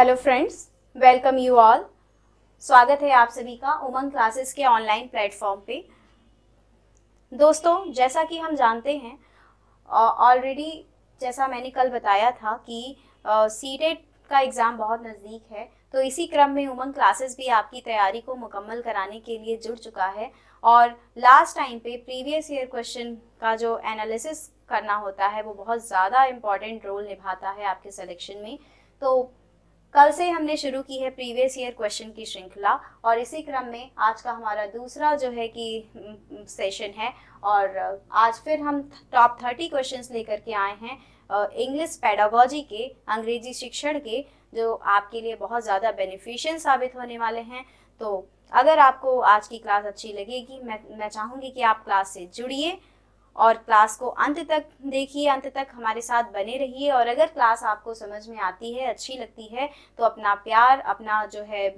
Hello friends, welcome you all. स्वागत है आप सभी का उमंग क्लासेस के ऑनलाइन प्लेटफॉर्म पे। दोस्तों, जैसा कि हम जानते हैं ऑलरेडी, जैसा मैंने कल बताया था कि सीटेट का एग्ज़ाम बहुत नज़दीक है, तो इसी क्रम में उमंग क्लासेस भी आपकी तैयारी को मुकम्मल कराने के लिए जुड़ चुका है। और लास्ट टाइम पे प्रीवियस ईयर क्वेश्चन का जो एनालिसिस करना होता है वो बहुत ज़्यादा इम्पॉर्टेंट रोल निभाता है आपके सिलेक्शन में। तो कल से हमने शुरू की है प्रीवियस ईयर क्वेश्चन की श्रृंखला, और इसी क्रम में आज का हमारा दूसरा जो है कि सेशन है। और आज फिर हम टॉप 30 क्वेश्चंस लेकर के आए हैं इंग्लिश पेडागोजी के, अंग्रेजी शिक्षण के, जो आपके लिए बहुत ज़्यादा बेनिफिशियल साबित होने वाले हैं। तो अगर आपको आज की क्लास अच्छी लगेगी, मैं चाहूँगी कि आप क्लास से जुड़िए और क्लास को अंत तक देखिए, अंत तक हमारे साथ बने रहिए। और अगर क्लास आपको समझ में आती है, अच्छी लगती है, तो अपना प्यार, अपना जो है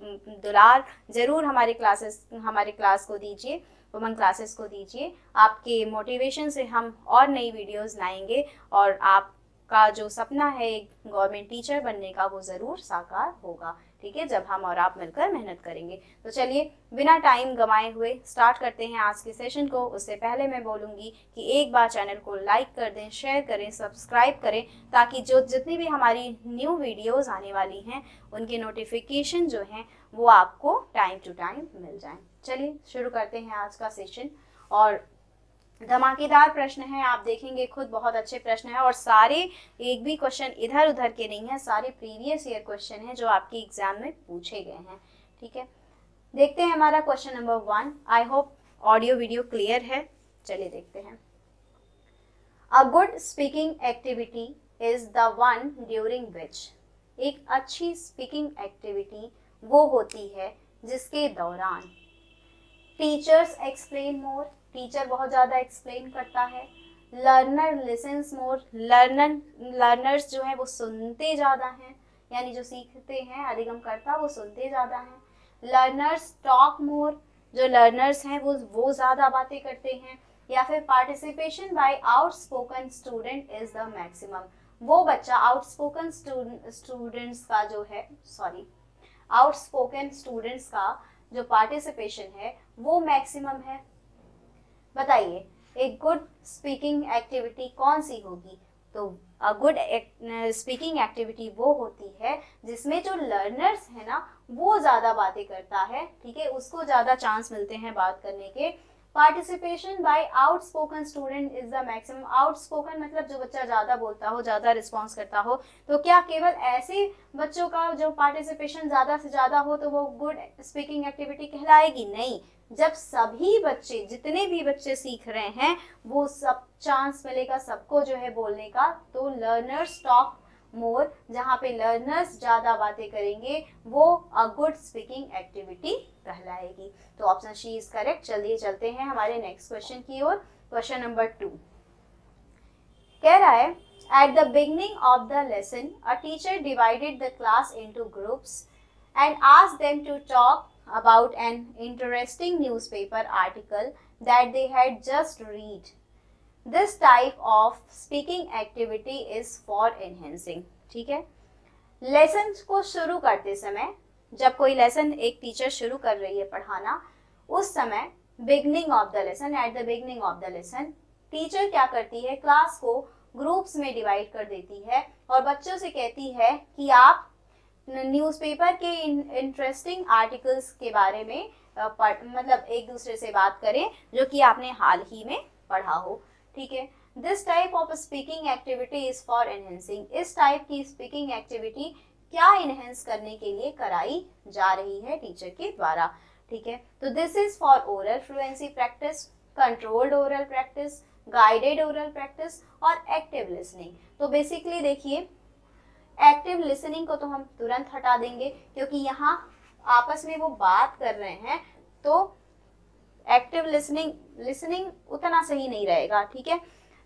दुलार ज़रूर हमारे क्लास को दीजिए, उमंग क्लासेस को दीजिए। आपके मोटिवेशन से हम और नई वीडियोस लाएंगे और आपका जो सपना है एक गवर्नमेंट टीचर बनने का, वो ज़रूर साकार होगा। ठीक है, जब हम और आप मिलकर मेहनत करेंगे। तो चलिए बिना टाइम गंवाए हुए स्टार्ट करते हैं आज के सेशन को। उससे पहले मैं बोलूँगी कि एक बार चैनल को लाइक कर दें, शेयर करें, सब्सक्राइब करें, ताकि जितनी भी हमारी न्यू वीडियोस आने वाली हैं उनके नोटिफिकेशन जो हैं वो आपको टाइम टू टाइम मिल जाएं। चलिए शुरू करते हैं आज का सेशन। और धमाकेदार प्रश्न है, आप देखेंगे खुद बहुत अच्छे प्रश्न है, और सारे एक भी क्वेश्चन इधर उधर के नहीं है, सारे प्रीवियस ईयर क्वेश्चन हैं जो आपके एग्जाम में पूछे गए हैं। ठीक है, देखते हैं हमारा question number 1। I hope audio video clear है। चलिए देखते हैं। A good speaking activity is the one during which. एक अच्छी स्पीकिंग एक्टिविटी वो होती है जिसके दौरान टीचर्स एक्सप्लेन मोर, टीचर बहुत ज़्यादा एक्सप्लेन करता है। लर्नर लिसन्स मोर, लर्नर्स जो है वो सुनते ज़्यादा हैं, यानी जो सीखते हैं, अधिगम करता, वो सुनते ज़्यादा हैं। लर्नर्स टॉक मोर, जो लर्नर्स हैं वो ज़्यादा बातें करते हैं। या फिर participation by outspoken student is the maximum. वो बच्चा आउटस्पोकन स्टूडेंट्स का जो है आउटस्पोकन स्टूडेंट्स का जो पार्टिसिपेशन है वो मैक्सिमम है। बताइए एक गुड स्पीकिंग एक्टिविटी कौन सी होगी? तो अ गुड स्पीकिंग एक्टिविटी वो होती है जिसमें जो लर्नर्स है ना वो ज़्यादा बातें करता है। ठीक है, उसको ज़्यादा चांस मिलते हैं बात करने के। Participation by outspoken student is the maximum. Outspoken मतलब जो बच्चा ज़्यादा बोलता हो, ज़्यादा रिस्पॉन्स करता हो। तो क्या केवल ऐसे बच्चों का जो पार्टिसिपेशन ज़्यादा से ज़्यादा हो तो वो गुड स्पीकिंग एक्टिविटी कहलाएगी? नहीं, जब सभी बच्चे, जितने भी बच्चे सीख रहे हैं, वो सब चांस मिलेगा सबको जो है बोलने का, तो लर्नर्स टॉक मोर, जहाँ पे लर्नर्स ज़्यादा बातें करेंगे, वो अ गुड स्पीकिंग एक्टिविटी कहलाएगी। तो ऑप्शन सी इज करेक्ट। चलिए चलते हैं हमारे नेक्स्ट क्वेश्चन की ओर। क्वेश्चन नंबर 2 कह रहा है, at the beginning of the lesson a teacher divided the class into groups and asked them to talk about an interesting newspaper article that they had just read. This type of speaking activity is for enhancing. ठीक है, lesson को शुरू करते समय, जब कोई lesson एक teacher शुरू कर रही है पढ़ाना, उस समय beginning of the lesson, at the beginning of the lesson, teacher क्या करती है, क्लास को ग्रुप्स में डिवाइड कर देती है और बच्चों से कहती है कि आप न्यूज़पेपर के इंटरेस्टिंग आर्टिकल्स के बारे में मतलब एक दूसरे से बात करें जो कि आपने हाल ही में पढ़ा हो। ठीक है, this type of speaking activity is for enhancing. इस टाइप की स्पीकिंग एक्टिविटी क्या इनहेंस करने के लिए कराई जा रही है टीचर के द्वारा? ठीक है, तो this is for oral fluency practice, controlled oral practice, guided oral practice और एक्टिव लिसनिंग। तो बेसिकली देखिए, एक्टिव लिसनिंग को तो हम तुरंत हटा देंगे क्योंकि यहाँ आपस में वो बात कर रहे हैं, तो एक्टिव लिसनिंग उतना सही नहीं रहेगा। ठीक है,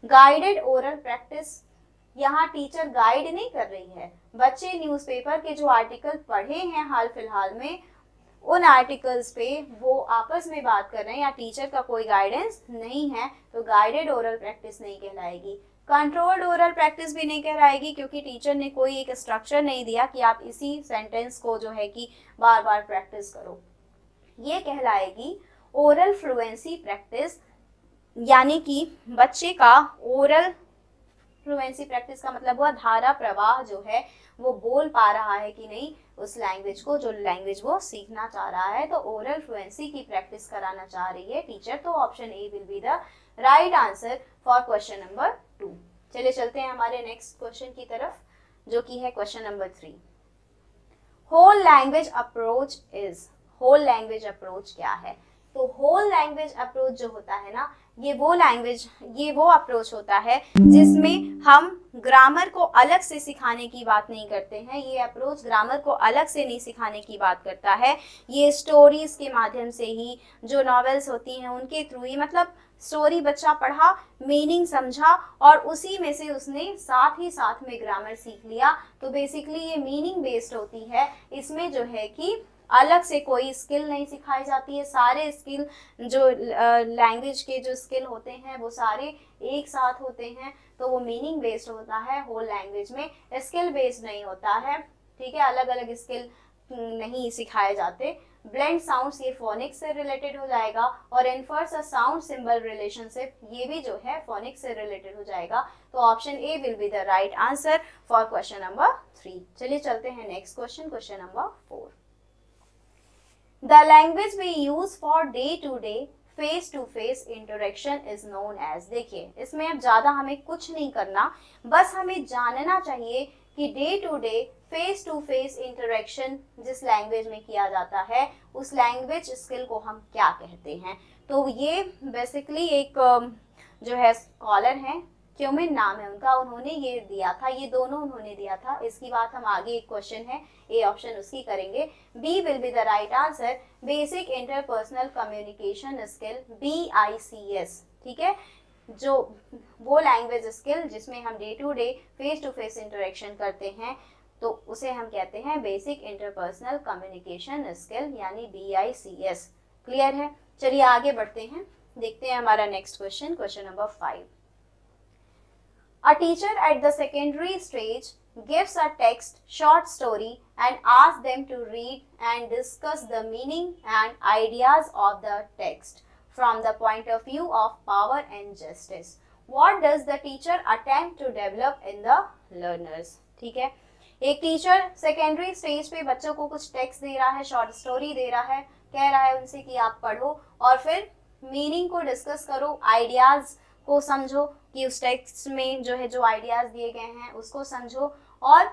गाइडेड ओरल प्रैक्टिस, यहाँ टीचर गाइड नहीं कर रही है, बच्चे न्यूज़पेपर के जो आर्टिकल पढ़े हैं हाल फिलहाल में, उन आर्टिकल्स पे वो आपस में बात कर रहे हैं या टीचर का कोई गाइडेंस नहीं है, तो गाइडेड ओरल प्रैक्टिस नहीं कहलाएगी। कंट्रोल्ड ओरल प्रैक्टिस भी नहीं कहलाएगी, क्योंकि टीचर ने कोई एक स्ट्रक्चर नहीं दिया कि आप इसी सेंटेंस को जो है कि बार बार प्रैक्टिस करो। ये कहलाएगी ओरल फ्लुएंसी प्रैक्टिस, यानी कि बच्चे का ओरल फ्लुएंसी प्रैक्टिस का मतलब हुआ धारा प्रवाह जो है वो बोल पा रहा है कि नहीं उस लैंग्वेज को, जो लैंग्वेज वो सीखना चाह रहा है। तो ओरल फ्लुएंसी की प्रैक्टिस कराना चाह रही है टीचर। तो option A will be the right answer for question number 2। चलिए चलते हैं हमारे नेक्स्ट क्वेश्चन की तरफ, जो कि है question number 3। Whole language approach is, whole language approach क्या है? तो होल लैंग्वेज अप्रोच जो होता है ना, ये वो अप्रोच होता है जिसमें हम ग्रामर को अलग से सिखाने की बात नहीं करते हैं। ये अप्रोच ग्रामर को अलग से नहीं सिखाने की बात करता है। ये स्टोरीज के माध्यम से ही, जो नॉवेल्स होती हैं उनके थ्रू ही, मतलब स्टोरी बच्चा पढ़ा, मीनिंग समझा और उसी में से उसने साथ ही साथ में ग्रामर सीख लिया। तो बेसिकली ये मीनिंग बेस्ड होती है। इसमें जो है कि अलग से कोई स्किल नहीं सिखाई जाती है। सारे स्किल जो लैंग्वेज के जो स्किल होते हैं वो सारे एक साथ होते हैं। तो वो मीनिंग बेस्ड होता है। होल लैंग्वेज में स्किल बेस्ड नहीं होता है, ठीक है, अलग अलग स्किल नहीं सिखाए जाते। ब्लेंड साउंड्स ये फोनिक्स से रिलेटेड हो जाएगा, और इन्फर्स अ साउंड सिंबल रिलेशनशिप ये भी जो है फोनिक्स से रिलेटेड हो जाएगा। तो option A will be the right answer for question number 3। चलिए चलते हैं next question, question number 4। The language we use for day-to-day face-to-face interaction is known as, देखिए इसमें अब ज़्यादा हमें कुछ नहीं करना, बस हमें जानना चाहिए कि day to day face to face interaction जिस लैंग्वेज में किया जाता है उस लैंग्वेज स्किल को हम क्या कहते हैं। तो ये बेसिकली एक जो है स्कॉलर हैं, क्यूमिन नाम है उनका, उन्होंने ये दिया था, ये दोनों उन्होंने दिया था। इसकी बात हम आगे एक क्वेश्चन है, ए ऑप्शन उसकी करेंगे। B will be the right answer, basic interpersonal communication skill, BICS, ठीक है, जो वो लैंग्वेज स्किल जिसमें हम day to day face to face interaction करते हैं तो उसे हम कहते हैं बेसिक इंटरपर्सनल कम्युनिकेशन स्किल, यानी BICS। क्लियर है? चलिए आगे बढ़ते हैं, देखते हैं हमारा next question, question number 5। A teacher at the secondary stage gives a text short story and asks them to read and discuss the meaning and ideas of the text from the point of view of power and justice. What does the teacher attempt to develop in the learners? ठीक है, एक teacher secondary stage पे बच्चों को कुछ text दे रहा है, short story they रहा है, कह रहा है उनसे कि आप पढ़ो और फिर मीनिंग को डिस्कस करो, आइडियाज को समझो कि उस टेक्स्ट में जो है जो आइडियाज दिए गए हैं उसको समझो, और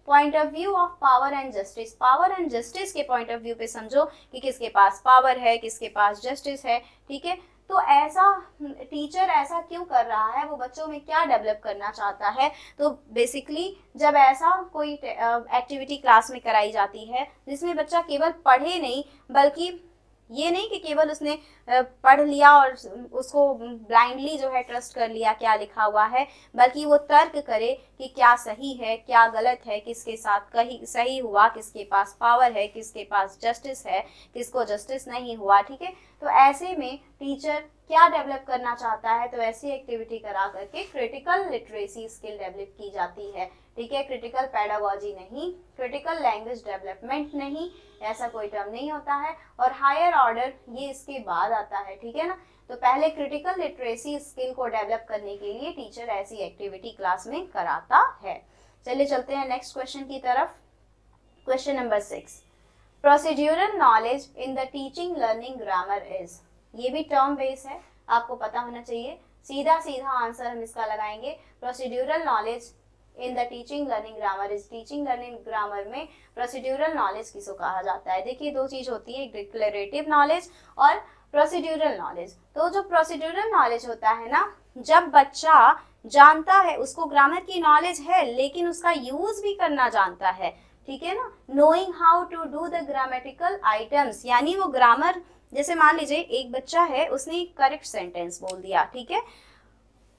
point of view of power and justice, power and justice के पॉइंट ऑफ व्यू पे समझो कि किसके पास पावर है, किसके पास जस्टिस है, ठीक है। तो ऐसा टीचर ऐसा क्यों कर रहा है, वो बच्चों में क्या डेवलप करना चाहता है। तो बेसिकली जब ऐसा कोई एक्टिविटी क्लास में कराई जाती है जिसमें बच्चा केवल पढ़े नहीं, बल्कि ये नहीं कि केवल उसने पढ़ लिया और उसको ब्लाइंडली जो है ट्रस्ट कर लिया क्या लिखा हुआ है, बल्कि वो तर्क करे कि क्या सही है, क्या गलत है, किसके साथ कहीं सही हुआ, किसके पास पावर है, किसके पास जस्टिस है, किसको जस्टिस नहीं हुआ, ठीक है। तो ऐसे में टीचर क्या डेवलप करना चाहता है, तो ऐसी एक्टिविटी करा करके क्रिटिकल लिटरेसी स्किल डेवलप की जाती है, ठीक है। क्रिटिकल पेडागोजी नहीं, क्रिटिकल लैंग्वेज डेवलपमेंट नहीं, ऐसा कोई टर्म नहीं होता है, और हायर ऑर्डर ये इसके बाद आता है, ठीक है ना। तो पहले क्रिटिकल लिटरेसी स्किल को डेवलप करने के लिए टीचर ऐसी एक्टिविटी क्लास में कराता है। चलिए चलते हैं नेक्स्ट क्वेश्चन की तरफ, question number 6। Procedural knowledge in the teaching learning grammar is, ये भी टर्म बेस है, आपको पता होना चाहिए। सीधा सीधा आंसर हम इसका लगाएंगे, procedural knowledge in the teaching learning grammar is. Teaching learning grammar में प्रोसीड्यूरल नॉलेज किसको कहा जाता है। देखिए दो चीज होती है, एक डिक्लेरेटिव नॉलेज और प्रोसीड्यूरल नॉलेज। तो जो प्रोसीड्यूरल नॉलेज होता है ना, जब बच्चा जानता है, उसको ग्रामर की नॉलेज है लेकिन उसका यूज भी करना जानता है, ठीक है ना। Knowing how to do the grammatical items, यानी वो ग्रामर, जैसे मान लीजिए एक बच्चा है, उसने करेक्ट सेंटेंस बोल दिया, ठीक है,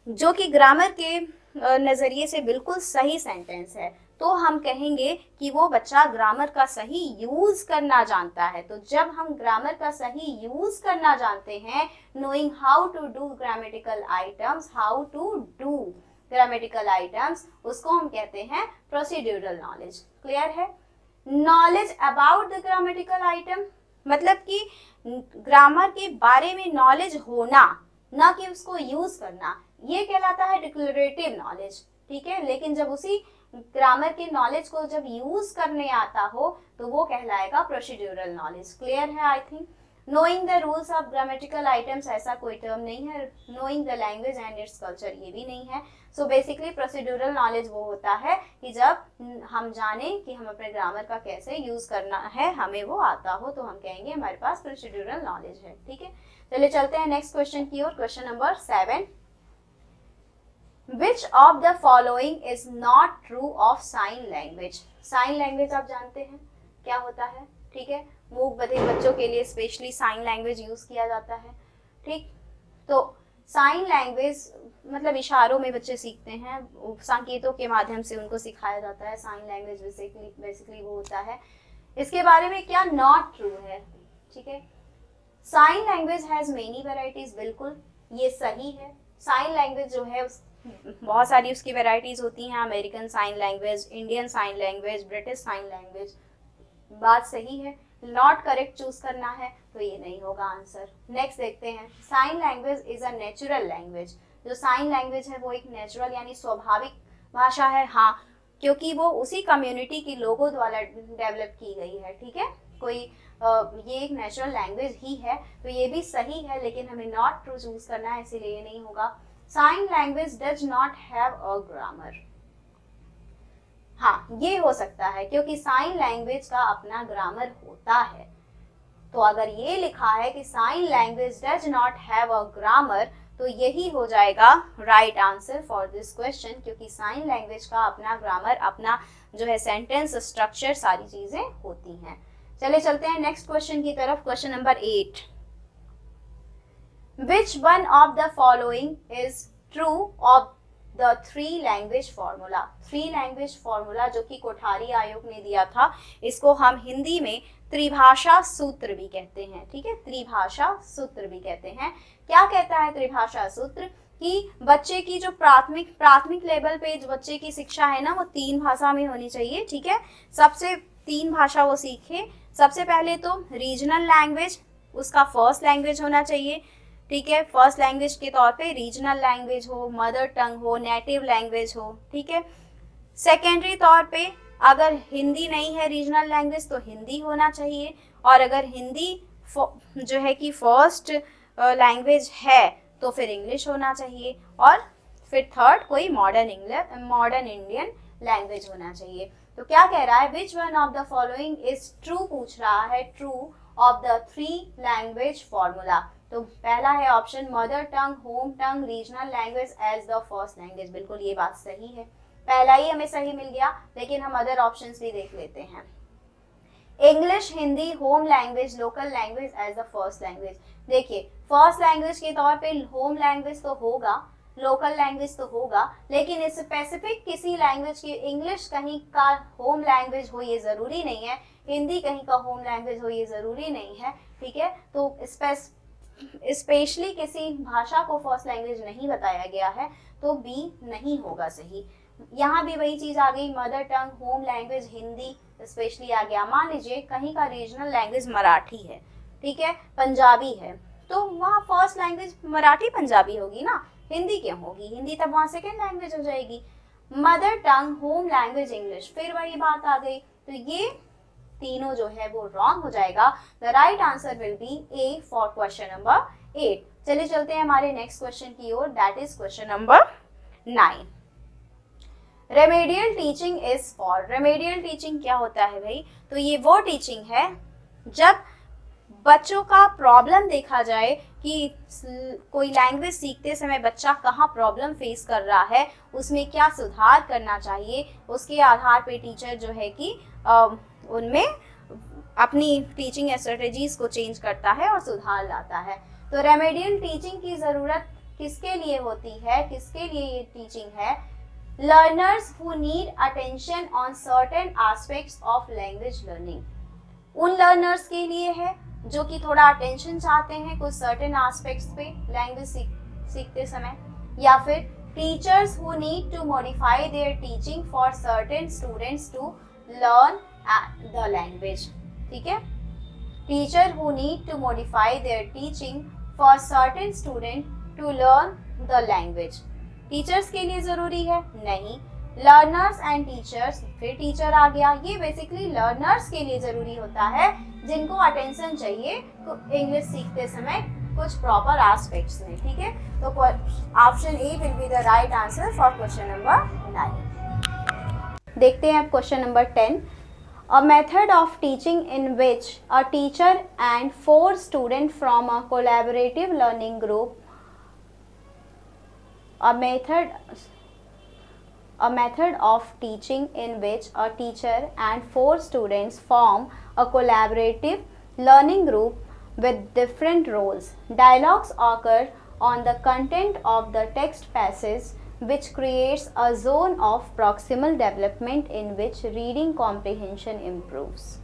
जो कि ग्रामर के नज़रिए से बिल्कुल सही सेंटेंस है, तो हम कहेंगे कि वो बच्चा ग्रामर का सही यूज करना जानता है। तो जब हम ग्रामर का सही यूज करना जानते हैं, knowing how to do grammatical items, how to do grammatical items, उसको हम कहते हैं प्रोसीड्यूरल नॉलेज। क्लियर है? Knowledge about the grammatical item मतलब कि ग्रामर के बारे में नॉलेज होना, ना कि उसको यूज करना, ये कहलाता है डिक्लेरेटिव नॉलेज। ठीक है, लेकिन जब उसी ग्रामर के नॉलेज को जब यूज करने आता हो तो वो कहलाएगा प्रोसीड्यूरल नॉलेज। क्लियर है? I think knowing the rules of grammatical items ऐसा कोई टर्म नहीं है। Knowing the language and its culture ये भी नहीं है। सो बेसिकली प्रोसीड्यूरल नॉलेज वो होता है कि जब हम जाने कि हम अपने ग्रामर का कैसे यूज करना है, हमें वो आता हो, तो हम कहेंगे हमारे पास प्रोसीड्यूरल नॉलेज है। ठीक है, चलिए चलते हैं नेक्स्ट क्वेश्चन की ओर। Question number 7, Which of the following is not true of sign language? Sign language आप जानते हैं क्या होता है? ठीक है, मूक बधिर बच्चों के लिए स्पेशली साइन लैंग्वेज यूज किया जाता है। ठीक, तो साइन लैंग्वेज मतलब इशारों में बच्चे सीखते हैं, संकेतों के माध्यम से उनको सिखाया जाता है। साइन लैंग्वेज बेसिकली वो होता है। इसके बारे में क्या नॉट ट्रू है? ठीक है, sign language has many varieties, बिल्कुल ये सही है। साइन लैंग्वेज जो है बहुत सारी उसकी वेराइटीज होती हैं, American sign language, Indian sign language, British sign language. बात सही है, नॉट करेक्ट चूज करना है तो ये नहीं होगा आंसर। नेक्स्ट देखते हैं, sign language is a natural language. जो साइन लैंग्वेज है वो एक नेचुरल यानी स्वाभाविक भाषा है। हाँ, क्योंकि वो उसी कम्युनिटी के लोगों द्वारा डेवलप की गई है। ठीक है, कोई ये एक नेचुरल लैंग्वेज ही है, तो ये भी सही है, लेकिन हमें नॉट ट्रू चूज करना है, इसीलिए ये नहीं होगा। Sign language does not have a grammar. हाँ, ये हो सकता है क्योंकि साइन लैंग्वेज का अपना ग्रामर होता है। तो अगर ये लिखा है कि sign language does not have a grammar, तो यही हो जाएगा right answer for this question, क्योंकि साइन लैंग्वेज का अपना ग्रामर, अपना जो है सेंटेंस स्ट्रक्चर, सारी चीजें होती हैं। चले चलते हैं नेक्स्ट क्वेश्चन की तरफ। Question number 8, Which one of the following is true of the three language formula? Three language formula जो कि कोठारी आयोग ने दिया था, इसको हम हिंदी में त्रिभाषा सूत्र भी कहते हैं। ठीक है, त्रिभाषा सूत्र भी कहते हैं। क्या कहता है त्रिभाषा सूत्र? कि बच्चे की जो प्राथमिक लेवल पे जो बच्चे की शिक्षा है ना, वो 3 भाषा में होनी चाहिए। ठीक है, सबसे 3 भाषा वो सीखे। सबसे पहले तो रीजनल लैंग्वेज उसका फर्स्ट लैंग्वेज होना चाहिए। ठीक है, फर्स्ट लैंग्वेज के तौर पे रीजनल लैंग्वेज हो, मदर टंग हो, नेटिव लैंग्वेज हो। ठीक है, सेकेंडरी तौर पे अगर हिंदी नहीं है रीजनल लैंग्वेज तो हिंदी होना चाहिए, और अगर हिंदी जो है कि फर्स्ट लैंग्वेज है तो फिर इंग्लिश होना चाहिए, और फिर थर्ड कोई मॉडर्न इंडियन लैंग्वेज होना चाहिए। तो क्या कह रहा है? Which one of the following is true पूछ रहा है, true of the 3 language formula. तो पहला है option mother tongue, home tongue, regional language as the first language. बिल्कुल ये बात सही है, पहला ही हमें सही मिल गया, लेकिन हम अदर ऑप्शंस भी देख लेते हैं। English, Hindi, home language, local language as the first language. देखिए, फर्स्ट लैंग्वेज के तौर पे होम लैंग्वेज तो होगा, लोकल लैंग्वेज तो होगा, लेकिन स्पेसिफिक किसी लैंग्वेज की इंग्लिश कहीं का होम लैंग्वेज हो ये जरूरी नहीं है, हिंदी कहीं का होम लैंग्वेज हो ये जरूरी नहीं है। ठीक है, तो स्पेशली किसी भाषा को फर्स्ट लैंग्वेज नहीं बताया गया है, तो बी नहीं होगा सही। यहाँ भी वही चीज आ गई, mother tongue, home language, Hindi specially आ गया। मान लीजिए कहीं का रीजनल लैंग्वेज मराठी है, ठीक है, पंजाबी है, तो वहाँ फर्स्ट लैंग्वेज मराठी पंजाबी होगी ना, हिंदी क्यों होगी? हिंदी तब वहाँ सेकेंड लैंग्वेज हो जाएगी। Mother tongue, home language, English, फिर वही बात आ गई। तो ये तीनों जो है वो रॉन्ग हो जाएगा। The right answer will be A for question number 8। चलिए चलते हैं हमारे नेक्स्ट क्वेश्चन की ओर, that is question number 9। Remedial teaching is for, remedial teaching क्या होता है भाई? तो ये वो टीचिंग है जब बच्चों का प्रॉब्लम देखा जाए कि कोई लैंग्वेज सीखते समय बच्चा कहाँ प्रॉब्लम फेस कर रहा है, उसमें क्या सुधार करना चाहिए, उसके आधार पे टीचर जो है कि उनमें अपनी टीचिंग स्ट्रेटजीज को चेंज करता है और सुधार लाता है। तो रेमेडियल टीचिंग की ज़रूरत किसके लिए होती है, किसके लिए ये टीचिंग है? Learners who need attention on certain aspects of language learning, उन लर्नर्स के लिए है जो कि थोड़ा अटेंशन चाहते हैं कुछ सर्टेन एस्पेक्ट्स पे लैंग्वेज सीखते समय, या फिर teachers who need to modify their teaching for certain students to learn the language. ठीक है, teacher who need to modify their teaching for certain student to learn the language, teachers के लिए जरूरी है नहीं। लर्नर्स एंड टीचर्स, फिर teacher आ गया, ये बेसिकली लर्नर्स के लिए जरूरी होता है जिनको अटेंशन चाहिए तो इंग्लिश सीखते समय कुछ प्रॉपर एस्पेक्ट्स में। ठीक है, तो option A will be the right answer for question number 9। देखते हैं अब question number 10। A method of teaching in which a teacher and 4 students from a collaborative learning group A method of teaching in which a teacher and 4 students form a collaborative learning group with different roles. Dialogues occur on the content of the text passage, which creates a zone of proximal development in which reading comprehension improves.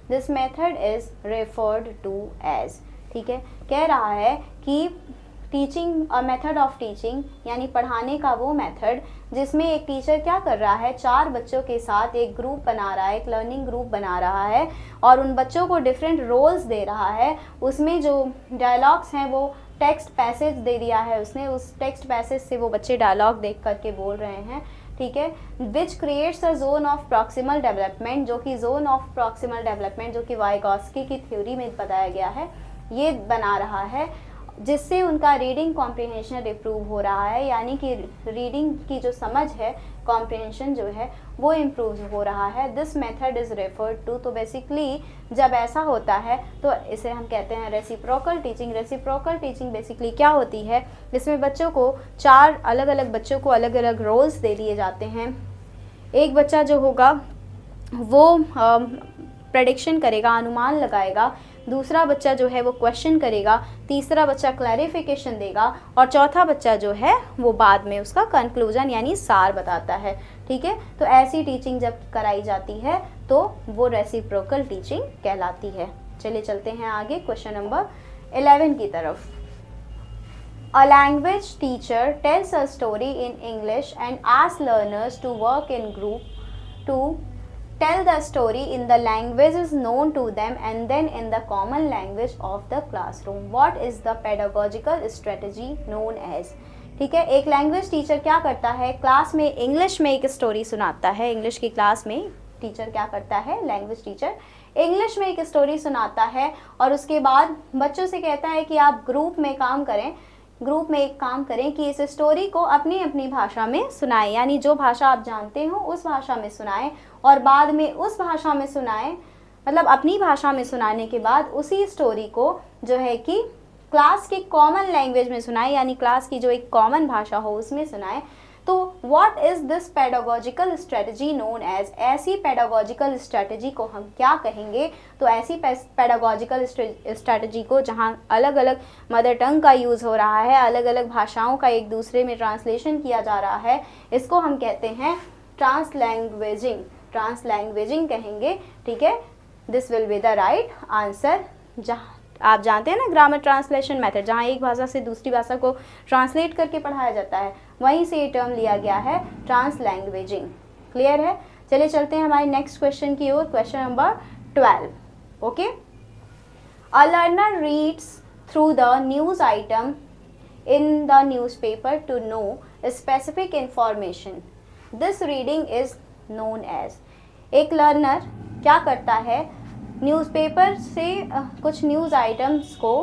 This method is referred to as, ठीक है, कह रहा है कि teaching method of teaching यानी पढ़ाने का वो मेथड जिसमें एक टीचर क्या कर रहा है, 4 बच्चों के साथ एक ग्रुप बना रहा है, एक लर्निंग ग्रुप बना रहा है और उन बच्चों को डिफरेंट रोल्स दे रहा है। उसमें जो डायलॉग्स हैं वो टेक्स्ट पैसेज दे दिया है उसने, उस टेक्स्ट पैसेज से वो बच्चे डायलॉग देख करके बोल रहे हैं। ठीक है, which creates a zone of proximal development, जो कि जोन ऑफ प्रॉक्सिमल डेवलपमेंट जो कि वाइगॉस्की की थ्योरी में बताया गया है, ये बना रहा है जिससे उनका रीडिंग कॉम्प्रिहेंशन इम्प्रूव हो रहा है, यानी कि रीडिंग की जो समझ है, कॉम्प्रिहेंशन जो है वो इम्प्रूव हो रहा है। This method is referred to, तो बेसिकली जब ऐसा होता है तो इसे हम कहते हैं reciprocal teaching. Reciprocal teaching basically क्या होती है, इसमें बच्चों को 4 अलग अलग बच्चों को अलग अलग रोल्स दे दिए जाते हैं। एक बच्चा जो होगा वो प्रेडिक्शन करेगा, अनुमान लगाएगा, दूसरा बच्चा जो है वो क्वेश्चन करेगा, तीसरा बच्चा क्लैरिफिकेशन देगा और चौथा बच्चा जो है वो बाद में उसका कंक्लूजन यानी सार बताता है। ठीक है, तो ऐसी टीचिंग जब कराई जाती है तो वो रेसिप्रोकल टीचिंग कहलाती है। चलिए चलते हैं आगे क्वेश्चन नंबर 11 की तरफ। A language teacher tells a story in English and asks learners to work in group to tell the story in the languages known to them and then in the common language of the classroom. What is the pedagogical strategy known as? ठीक है, एक language teacher क्या करता है, class में English में एक story सुनाता है। इंग्लिश की क्लास में टीचर क्या करता है, लैंग्वेज टीचर इंग्लिश में एक स्टोरी सुनाता है और उसके बाद बच्चों से कहता है कि आप ग्रुप में काम करें, ग्रुप में एक काम करें कि इस स्टोरी को अपनी अपनी भाषा में सुनाएं, यानी जो भाषा आप जानते हो उस भाषा में सुनाएं और बाद में उस भाषा में सुनाएं, मतलब अपनी भाषा में सुनाने के बाद उसी स्टोरी को जो है कि क्लास की कॉमन लैंग्वेज में सुनाएं, यानी क्लास की जो एक कॉमन भाषा हो उसमें सुनाएं। तो what is this pedagogical strategy known as, ऐसी पेडागोजिकल स्ट्रेटजी को हम क्या कहेंगे, तो ऐसी पेडागोजिकल स्ट्रेटजी को जहाँ अलग अलग मदर टंग का यूज़ हो रहा है, अलग अलग भाषाओं का एक दूसरे में ट्रांसलेशन किया जा रहा है, इसको हम कहते हैं ट्रांसलैंग्वेजिंग, ट्रांसलैंग्वेजिंग कहेंगे। ठीक है, this will be the right answer. जहाँ आप जानते हैं ना ग्रामर ट्रांसलेशन मेथड, जहाँ एक भाषा से दूसरी भाषा को ट्रांसलेट करके पढ़ाया जाता है, वहीं से ये टर्म लिया गया है ट्रांसलैंग्वेजिंग। क्लियर है, चलिए चलते हैं हमारे नेक्स्ट क्वेश्चन की ओर, question number 12। Okay, a learner reads through the news item in the newspaper to know specific information, this reading is known as. एक लर्नर क्या करता है, न्यूज़पेपर से कुछ न्यूज़ आइटम्स को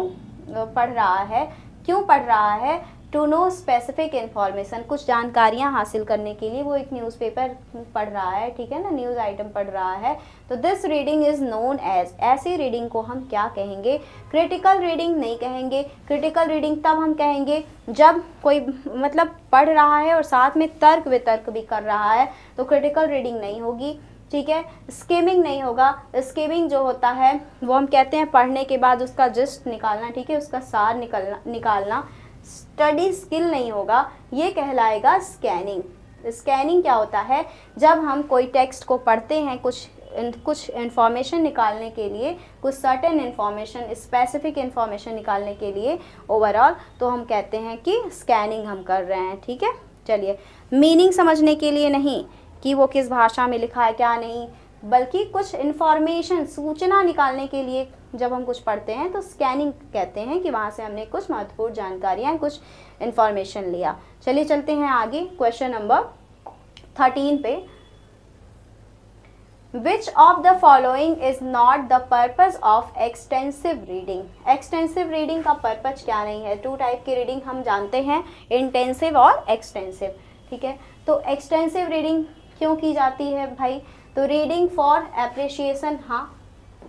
पढ़ रहा है। क्यों पढ़ रहा है, टू नो स्पेसिफिक इन्फॉर्मेशन, कुछ जानकारियाँ हासिल करने के लिए वो एक न्यूज़पेपर पढ़ रहा है। ठीक है ना, न्यूज़ आइटम पढ़ रहा है। तो this reading is known as, ऐसी रीडिंग को हम क्या कहेंगे, क्रिटिकल रीडिंग नहीं कहेंगे। क्रिटिकल रीडिंग तब हम कहेंगे जब कोई मतलब पढ़ रहा है और साथ में तर्क वितर्क भी कर रहा है, तो क्रिटिकल रीडिंग नहीं होगी। ठीक है, स्किमिंग नहीं होगा। स्किमिंग जो होता है वो हम कहते हैं पढ़ने के बाद उसका जिस्ट निकालना, ठीक है, उसका सार निकालना। स्टडी स्किल नहीं होगा, ये कहलाएगा स्कैनिंग। स्कैनिंग क्या होता है? जब हम कोई टेक्स्ट को पढ़ते हैं कुछ इन्फॉर्मेशन निकालने के लिए, कुछ सर्टेन इन्फॉर्मेशन, स्पेसिफिक इन्फॉर्मेशन निकालने के लिए ओवरऑल, तो हम कहते हैं कि स्कैनिंग हम कर रहे हैं। ठीक है, चलिए, मीनिंग समझने के लिए नहीं कि वो किस भाषा में लिखा है क्या नहीं, बल्कि कुछ इन्फॉर्मेशन, सूचना निकालने के लिए जब हम कुछ पढ़ते हैं तो स्कैनिंग कहते हैं कि वहाँ से हमने कुछ महत्वपूर्ण जानकारियाँ, कुछ इन्फॉर्मेशन लिया। चलिए चलते हैं आगे क्वेश्चन नंबर 13 पे। Which of the following is not the purpose of extensive reading? Extensive reading का पर्पज क्या नहीं है? 2 टाइप की रीडिंग हम जानते हैं, इंटेंसिव और एक्सटेंसिव। ठीक है, तो एक्सटेंसिव रीडिंग क्यों की जाती है भाई? तो रीडिंग फॉर एप्रिशिएशन, हाँ,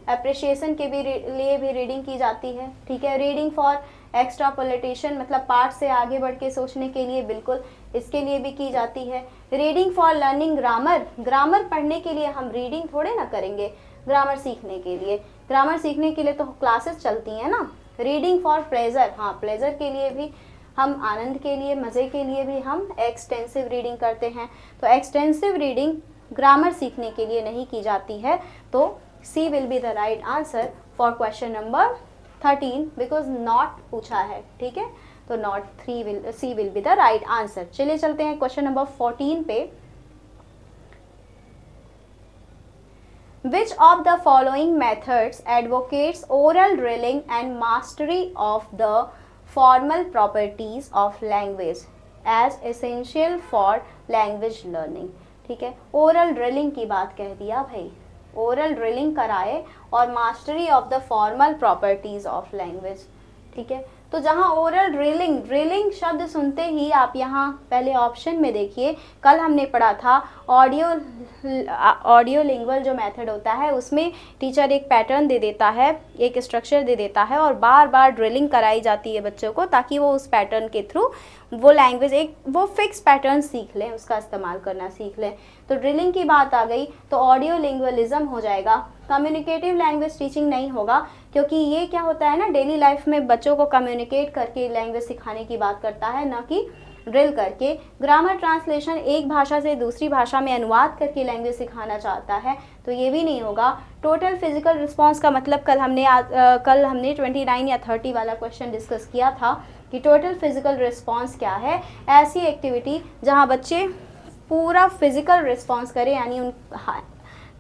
एप्रिशिएशन के भी लिए भी रीडिंग की जाती है। ठीक है, रीडिंग फॉर एक्स्ट्रापोलेटेशन, मतलब पार्ट से आगे बढ़ के सोचने के लिए, बिल्कुल इसके लिए भी की जाती है। Reading for learning grammar, grammar पढ़ने के लिए हम रीडिंग थोड़े ना करेंगे, ग्रामर सीखने के लिए, ग्रामर सीखने के लिए तो क्लासेस चलती हैं ना। रीडिंग फॉर प्लेजर, हाँ, प्लेजर के लिए भी हम, आनंद के लिए, मज़े के लिए भी हम एक्सटेंसिव रीडिंग करते हैं। तो एक्सटेंसिव रीडिंग ग्रामर सीखने के लिए नहीं की जाती है। तो C will be the right answer for question number 13, because not पूछा है। ठीक है, तो not C will be the right answer. चलिए चलते हैं क्वेश्चन नंबर 14 पे। Which of the following methods advocates oral drilling and mastery of the formal properties of language as essential for language learning? ठीक है, ओरल ड्रिलिंग की बात कह दिया भाई, ओरल ड्रिलिंग कराए और mastery of the formal properties of language. ठीक है, तो जहाँ ओरल ड्रिलिंग, ड्रिलिंग शब्द सुनते ही आप यहाँ पहले ऑप्शन में देखिए, कल हमने पढ़ा था ऑडियो लिंगुअल जो मेथड होता है, उसमें टीचर एक पैटर्न दे देता है, एक स्ट्रक्चर दे देता है और बार बार ड्रिलिंग कराई जाती है बच्चों को, ताकि वो उस पैटर्न के थ्रू वो लैंग्वेज, एक वो फिक्स पैटर्न सीख लें, उसका इस्तेमाल करना सीख लें। तो ड्रिलिंग की बात आ गई तो ऑडियो लिंगुअलिज्म हो जाएगा, कम्युनिकेटिव लैंग्वेज टीचिंग नहीं होगा, क्योंकि ये क्या होता है ना, डेली लाइफ में बच्चों को कम्युनिकेट करके लैंग्वेज सिखाने की बात करता है, ना कि ड्रिल करके। ग्रामर ट्रांसलेशन, एक भाषा से दूसरी भाषा में अनुवाद करके लैंग्वेज सिखाना चाहता है, तो ये भी नहीं होगा। टोटल फिजिकल रिस्पॉन्स का मतलब कल हमने 29 या 30 वाला क्वेश्चन डिस्कस किया था कि टोटल फिजिकल रिस्पॉन्स क्या है? ऐसी एक्टिविटी जहाँ बच्चे पूरा फिजिकल रिस्पॉन्स करें, यानी उन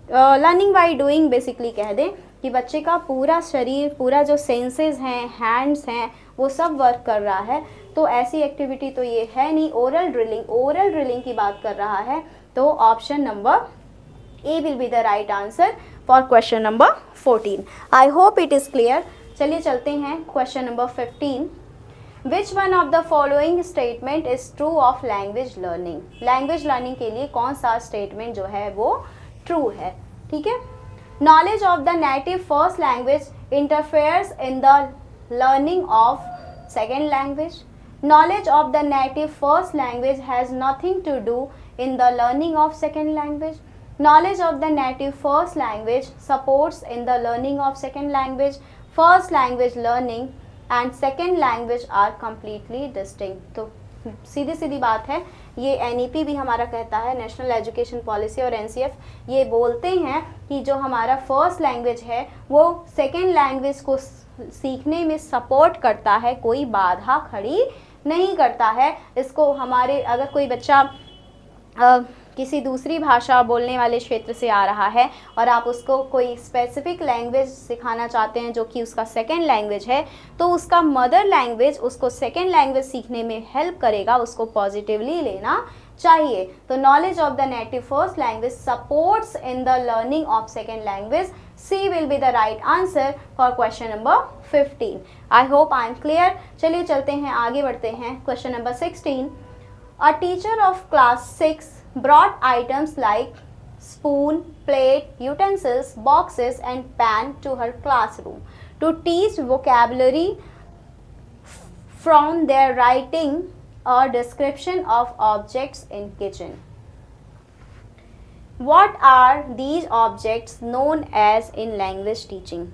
लर्निंग बाय डूइंग बेसिकली कह दें कि बच्चे का पूरा शरीर, पूरा जो सेंसेस हैं, हैंड्स हैं, वो सब वर्क कर रहा है। तो ऐसी एक्टिविटी तो ये है नहीं। ओरल ड्रिलिंग की बात कर रहा है, तो option number A will be the right answer for question number 14। I hope it is clear. चलिए चलते हैं question number 15। Which one of the following statement is true of language learning? Language learning के लिए कौन सा statement जो है वो ट्रू है? ठीक है, knowledge of the native first language interferes in the learning of second language. Knowledge of the native first language has nothing to do in the learning of second language. Knowledge of the native first language supports in the learning of second language. First language learning and second language are completely distinct. तो सीधी सीधी बात है, ये NEP भी हमारा कहता है, national education policy, और NCF ये बोलते हैं कि जो हमारा फर्स्ट लैंग्वेज है वो सेकेंड लैंग्वेज को सीखने में सपोर्ट करता है, कोई बाधा खड़ी नहीं करता है। इसको हमारे, अगर कोई बच्चा किसी दूसरी भाषा बोलने वाले क्षेत्र से आ रहा है और आप उसको कोई स्पेसिफिक लैंग्वेज सिखाना चाहते हैं जो कि उसका सेकेंड लैंग्वेज है, तो उसका मदर लैंग्वेज उसको सेकेंड लैंग्वेज सीखने में हेल्प करेगा, उसको पॉजिटिवली लेना चाहिए। तो knowledge of the native first language supports in the learning of second language. C will be the right answer for question number 15। I hope I am clear. चलिए चलते हैं, आगे बढ़ते हैं। Question number 16। A teacher of class 6 brought items like spoon, plate, utensils, boxes and pan to her classroom to teach vocabulary from their writing a description of objects in kitchen. What are these objects known as in language teaching?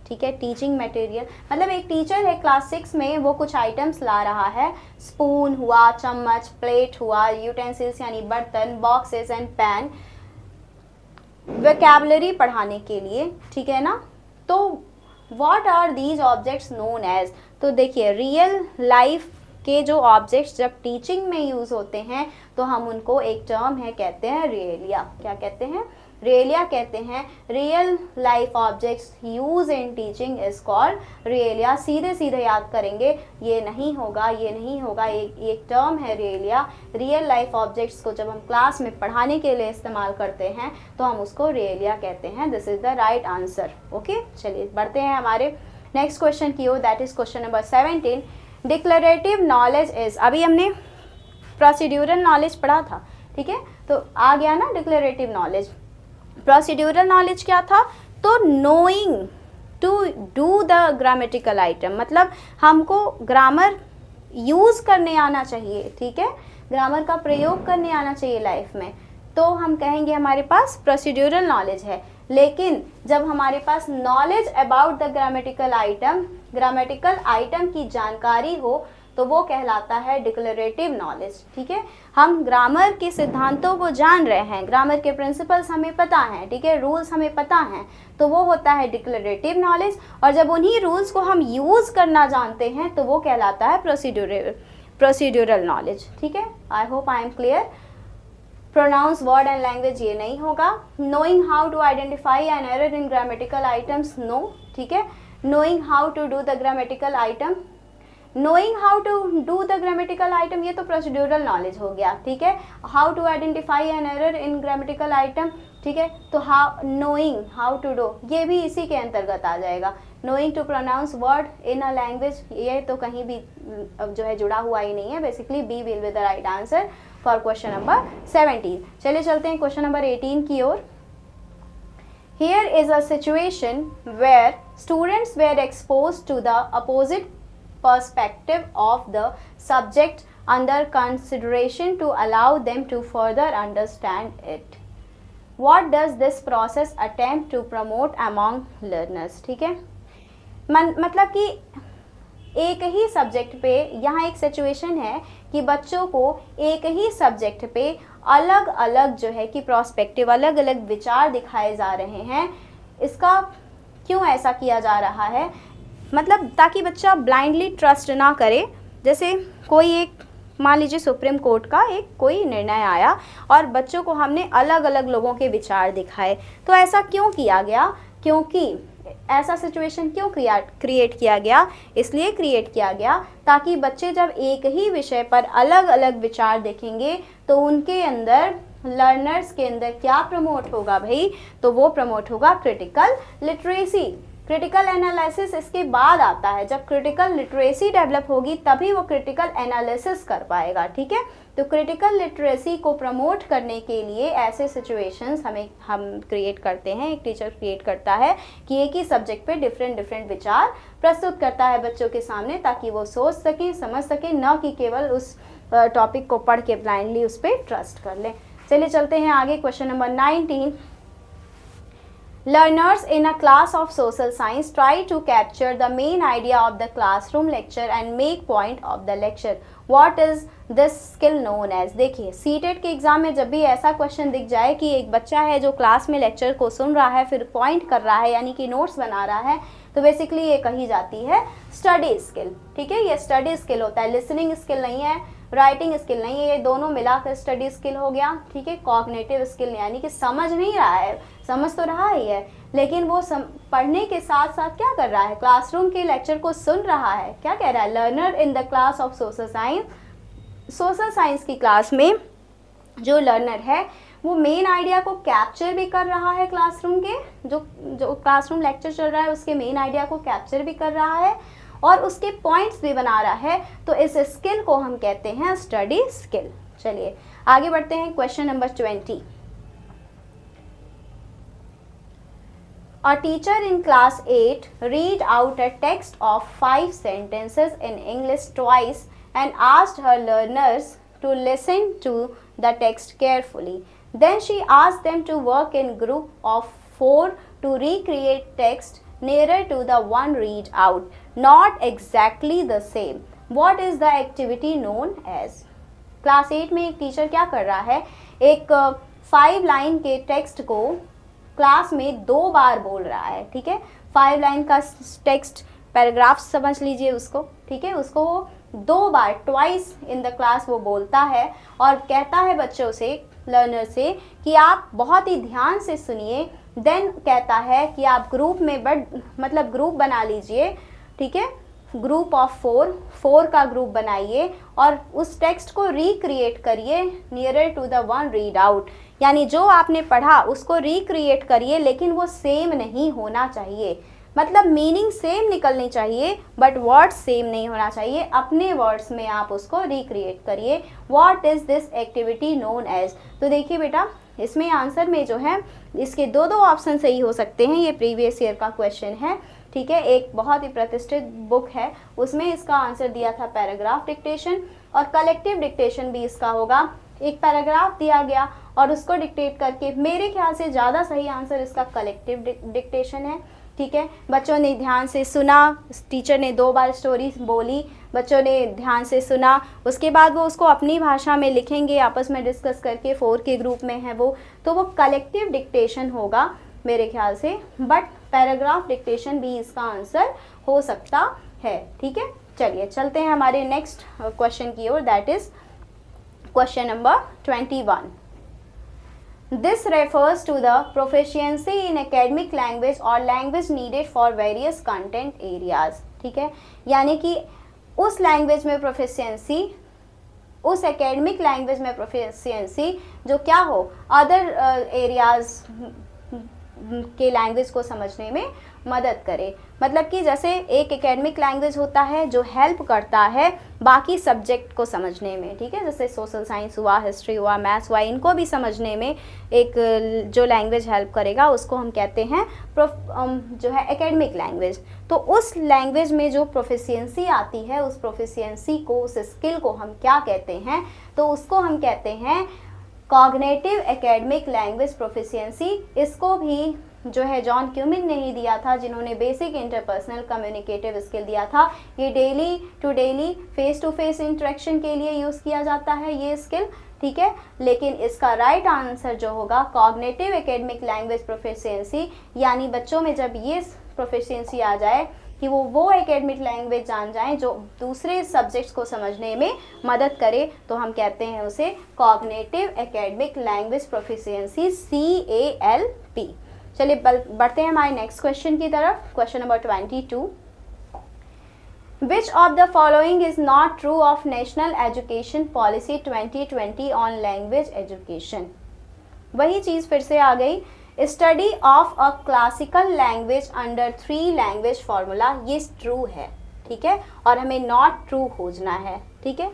ठीक है। Teaching material मतलब एक teacher है class 6 में, वो कुछ items ला रहा है, स्पून हुआ, चम्मच, प्लेट हुआ, यूटेंसिल्स यानी बर्तन, बॉक्सेस एंड पैन, वोकैबुलरी पढ़ाने के लिए, ठीक है ना। तो what are these objects known as, तो देखिए रियल लाइफ के जो ऑब्जेक्ट्स जब टीचिंग में यूज़ होते हैं तो हम उनको एक टर्म है कहते हैं रियलिया। क्या कहते हैं? रियलिया कहते हैं। Real life objects use in teaching is called realia. सीधे सीधे याद करेंगे, ये नहीं होगा, ये नहीं होगा, एक टर्म है रियलिया। रियल लाइफ ऑब्जेक्ट्स को जब हम क्लास में पढ़ाने के लिए इस्तेमाल करते हैं तो हम उसको रियलिया कहते हैं। This is the right answer. Okay, चलिए बढ़ते हैं हमारे नेक्स्ट क्वेश्चन की ओर, that is question number 17। Declarative knowledge is, अभी हमने प्रोसीड्यूरल नॉलेज पढ़ा था, ठीक है, तो आ गया ना डिक्लेरेटिव नॉलेज। प्रोसीड्यूरल नॉलेज क्या था? तो knowing to do the grammatical item, मतलब हमको ग्रामर यूज़ करने आना चाहिए, ठीक है, ग्रामर का प्रयोग करने आना चाहिए लाइफ में, तो हम कहेंगे हमारे पास प्रोसीड्यूरल नॉलेज है। लेकिन जब हमारे पास knowledge about the grammatical item की जानकारी हो तो वो कहलाता है डिक्लेरेटिव नॉलेज, ठीक है। हम ग्रामर के सिद्धांतों को जान रहे हैं, ग्रामर के प्रिंसिपल्स हमें पता हैं, ठीक है, रूल्स हमें पता हैं, तो वो होता है डिक्लेरेटिव नॉलेज। और जब उन्हीं रूल्स को हम यूज़ करना जानते हैं तो वो कहलाता है प्रोसीड्यूरल नॉलेज, ठीक है। I hope I am clear. Pronounce, word and language ये नहीं होगा। Knowing how to identify an error in grammatical items, no, ठीक है। Knowing how to do the grammatical item, knowing how to do the grammatical item ये तो procedural knowledge हो गया, ठीक है। How to identify an error in grammatical item, ठीक है, तो नोइंग हाउ टू डू ये भी इसी के अंतर्गत आ जाएगा। Knowing to pronounce word in a language ये तो कहीं भी जो है जुड़ा हुआ ही नहीं है, basically B will be the right answer for question number 17। चलिए चलते हैं क्वेश्चन नंबर 18 की ओर। Here is a situation where students were exposed to the opposite perspective of the subject under consideration to allow them to further understand it. What does this process attempt to promote among learners? ठीक है, मतलब कि एक ही subject पे यहाँ एक situation है कि बच्चों को एक ही सब्जेक्ट पे अलग अलग जो है कि प्रोस्पेक्टिव, अलग अलग विचार दिखाए जा रहे हैं। इसका क्यों ऐसा किया जा रहा है? मतलब ताकि बच्चा ब्लाइंडली ट्रस्ट ना करे। जैसे कोई एक, मान लीजिए सुप्रीम कोर्ट का एक कोई निर्णय आया और बच्चों को हमने अलग अलग लोगों के विचार दिखाए, तो ऐसा क्यों किया गया? क्योंकि ऐसा सिचुएशन क्यों क्रिएट किया गया? इसलिए क्रिएट किया गया ताकि बच्चे जब एक ही विषय पर अलग अलग विचार देखेंगे तो उनके अंदर, लर्नर्स के अंदर क्या प्रमोट होगा भाई? तो वो प्रमोट होगा क्रिटिकल लिटरेसी। क्रिटिकल एनालिसिस इसके बाद आता है। जब क्रिटिकल लिटरेसी डेवलप होगी तभी वो क्रिटिकल एनालिसिस कर पाएगा, ठीक है। तो क्रिटिकल लिटरेसी को प्रमोट करने के लिए ऐसे सिचुएशंस हम क्रिएट करते हैं, एक टीचर क्रिएट करता है कि एक ही सब्जेक्ट पे डिफरेंट विचार प्रस्तुत करता है बच्चों के सामने, ताकि वो सोच सकें, समझ सकें, न कि केवल उस टॉपिक को पढ़ के ब्लाइंडली उस पर ट्रस्ट कर लें। चलिए चलते हैं आगे, question number 19। Learners in a class of social science try to capture the main idea of the classroom lecture and make point of the lecture. What is this skill known as? देखिए CTET के exam में जब भी ऐसा question दिख जाए कि एक बच्चा है जो क्लास में लेक्चर को सुन रहा है फिर पॉइंट कर रहा है यानी कि नोट्स बना रहा है, तो बेसिकली ये कही जाती है स्टडी स्किल, ठीक है। ये स्टडी स्किल होता है, लिसनिंग स्किल नहीं है, राइटिंग स्किल नहीं है, ये दोनों मिलाकर स्टडी स्किल हो गया, ठीक है। कॉग्निटिव स्किल यानी कि समझ नहीं रहा है, समझ तो रहा ही है लेकिन वो पढ़ने के साथ साथ क्या कर रहा है? क्लासरूम के लेक्चर को सुन रहा है। क्या कह रहा है? Learner in the class of social science, social science की क्लास में जो लर्नर है वो मेन आइडिया को कैप्चर भी कर रहा है, क्लासरूम के जो क्लासरूम लेक्चर चल रहा है उसके मेन आइडिया को कैप्चर भी कर रहा है और उसके पॉइंट्स भी बना रहा है। तो इस स्किल को हम कहते हैं स्टडी स्किल। चलिए आगे बढ़ते हैं, question number 20। A teacher in class 8 read out a text of 5 sentences in English twice and asked her learners to listen to the text carefully. Then she asked them to work in group of 4 to recreate text nearer to the one read out, not exactly the same. What is the activity known as? Class 8 में एक teacher क्या कर रहा है, एक 5 line के text को class में 2 बार बोल रहा है, ठीक है। 5 लाइन का टेक्स्ट पैराग्राफ समझ लीजिए उसको, ठीक है, उसको वो 2 बार ट्वाइस इन द क्लास वो बोलता है और कहता है बच्चों से, लर्नर से, कि आप बहुत ही ध्यान से सुनिए। देन कहता है कि आप ग्रुप में मतलब ग्रुप बना लीजिए, ठीक है, ग्रुप ऑफ 4 का ग्रुप बनाइए और उस टेक्स्ट को रिक्रिएट करिए nearer to the one read out, यानी जो आपने पढ़ा उसको रिक्रिएट करिए, लेकिन वो सेम नहीं होना चाहिए, मतलब मीनिंग सेम निकलनी चाहिए बट वर्ड्स सेम नहीं होना चाहिए। अपने वर्ड्स में आप उसको रिक्रिएट करिए। What is this activity known as? तो देखिए बेटा, इसमें आंसर में जो है इसके 2 ऑप्शन सही हो सकते हैं। ये प्रीवियस ईयर का क्वेश्चन है, ठीक है, एक बहुत ही प्रतिष्ठित बुक है, उसमें इसका आंसर दिया था पैराग्राफ डिक्टेशन, और कलेक्टिव डिक्टेशन भी इसका होगा। एक पैराग्राफ दिया गया और उसको डिक्टेट करके, मेरे ख्याल से ज़्यादा सही आंसर इसका कलेक्टिव डिक्टेशन है, ठीक है। बच्चों ने ध्यान से सुना, टीचर ने 2 बार स्टोरी बोली, बच्चों ने ध्यान से सुना, उसके बाद वो उसको अपनी भाषा में लिखेंगे, आपस में डिस्कस करके, 4 के ग्रुप में है वो, तो वो कलेक्टिव डिक्टेशन होगा मेरे ख्याल से, बट पैराग्राफ डिक्टेशन भी इसका आंसर हो सकता है, ठीक है। चलिए चलते हैं हमारे नेक्स्ट क्वेश्चन की ओर, that is question number 21. This refers to the proficiency in academic language or language needed for various content areas, ठीक है, यानी कि उस लैंग्वेज में प्रोफिशिएंसी, उस एकेडमिक लैंग्वेज में प्रोफिशिएंसी जो क्या हो, अदर एरियाज के लैंग्वेज को समझने में मदद करे। मतलब कि जैसे एक एकेडमिक लैंग्वेज होता है जो हेल्प करता है बाकी सब्जेक्ट को समझने में, ठीक है, जैसे सोशल साइंस हुआ, हिस्ट्री हुआ, मैथ्स हुआ, इनको भी समझने में एक जो लैंग्वेज हेल्प करेगा उसको हम कहते हैं जो है एकेडमिक लैंग्वेज। तो उस लैंग्वेज में जो प्रोफिशिएंसी आती है, उस प्रोफिशिएंसी को, उस स्किल को हम क्या कहते हैं? तो उसको हम कहते हैं कॉग्निटिव एकेडमिक लैंग्वेज प्रोफिशिएंसी। इसको भी जो है जॉन क्यूमिन ने ही दिया था, जिन्होंने बेसिक इंटरपर्सनल कम्युनिकेटिव स्किल दिया था। ये daily to daily face to face interaction के लिए यूज़ किया जाता है ये स्किल, ठीक है। लेकिन इसका राइट आंसर जो होगा कॉग्निटिव एकेडमिक लैंग्वेज प्रोफिशिएंसी, यानी बच्चों में जब ये प्रोफिशिएंसी आ जाए कि वो एकेडमिक लैंग्वेज जान जाएं जो दूसरे सब्जेक्ट्स को समझने में मदद करे, तो हम कहते हैं उसे cognitive academic language proficiency, CALP। चलिए बढ़ते हैं हमारे नेक्स्ट क्वेश्चन की तरफ, question number 22. Which of the following is not true of National Education Policy 2020 on Language Education? वही चीज़ फिर से आ गई, study of a classical language under 3 language formula, ये ट्रू है, ठीक है, और हमें नॉट ट्रू खोजना है, ठीक है।